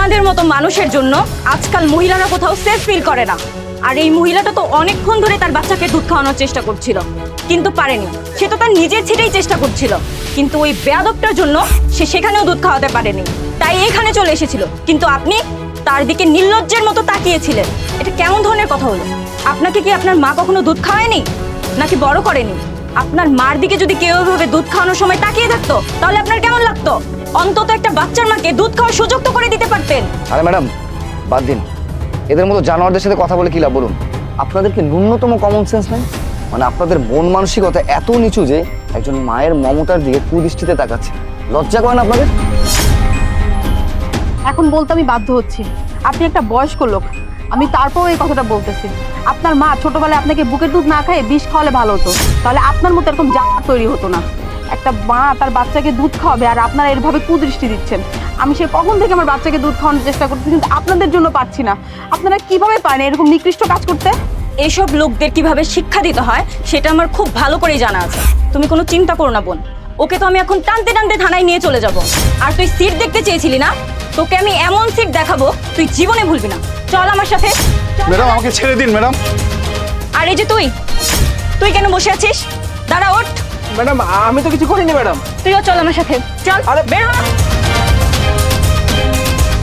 আমাদের মতো মানুষের জন্য আজকাল মহিলারা কোথাও সেফ ফিল করে না। আর এই মহিলাটা তো অনেকক্ষণ ধরে তার বাচ্চাকে দুধ খাওয়ানোর চেষ্টা করছিল, কিন্তু পারেনি। সে তো তার নিজের ছেলেই চেষ্টা করছিল, কিন্তু ওই বেয়াদবটার জন্য সে সেখানেও দুধ খাওয়াতে পারেনি, তাই এখানে চলে এসেছিল। কিন্তু আপনি তার দিকে নির্লজ্জের মতো তাকিয়েছিলেন। এটা কেমন ধরনের কথা হলো? আপনাকে কি আপনার মা কখনো দুধ খাওয়ায়নি, নাকি বড় করেনি? আপনার মার দিকে যদি কেউ এভাবে দুধ খাওয়ানোর সময় তাকিয়ে থাকতো, তাহলে আপনার কেমন লাগতো? অন্তত একটা বাচ্চার মাকে দুধ খাওয়ার সুযোগ তো করে দিতে পারতেন। আরে ম্যাডাম, বাদ দিন। এদের মতো জানোয়ারদের সাথে কথা বলে কি লাভ বলুন? আপনাদেরকে ন্যূনতম কমন সেন্স নেই? মানে আপনাদের মন মানসিকতা এত নিচু যে একজন মায়ের মমতার দিকে কুদৃষ্টিতে তাকাচ্ছে। লজ্জা করেন আপনাদের? এখন বলতে আমি বাধ্য হচ্ছি, আপনি একটা বয়স্ক লোক, আমি তারপর এই কথাটা বলতেছি। আপনার মা ছোটবেলায় আপনাকে বুকের দুধ না খাইয়ে বিষ খাওয়ালে ভালো হতো, তাহলে আপনার মতো এরকম জাত তৈরি হতো না। একটা মা তার বাচ্চাকে দুধ খাওয়াবে আর আপনারা এরভাবে কুদৃষ্টি দিচ্ছেন। আমি সে কখন থেকে আমার বাচ্চাকে দুধ খাওয়ানোর চেষ্টা করতেছি, কিন্তু আপনাদের জন্য পারছি না। আপনারা কিভাবে পারেন এরকম নিকৃষ্ট কাজ করতে? এসব লোকদের কিভাবে শিক্ষা দিতে হয় সেটা আমার খুব ভালো করেই জানা আছে। তুমি কোনো চিন্তা করো না বোন, ওকে তো আমি এখন টানতে টানতে থানায় নিয়ে চলে যাব। আর তুই সিট দেখতে চেয়েছিলি না, তোকে আমি এমন সিট দেখাবো তুই জীবনে ভুলবি না। চল আমার সাথে। ম্যাডাম আমাকে ছেড়ে দিন ম্যাডাম। আর এই যে তুই তুই কেন বসে আছিস? দাঁড়া, ওঠ। ম্যাডাম আমি তো কিছু করিনি ম্যাডাম। তুইও চল আমার সাথে, চল। আরে বের হ।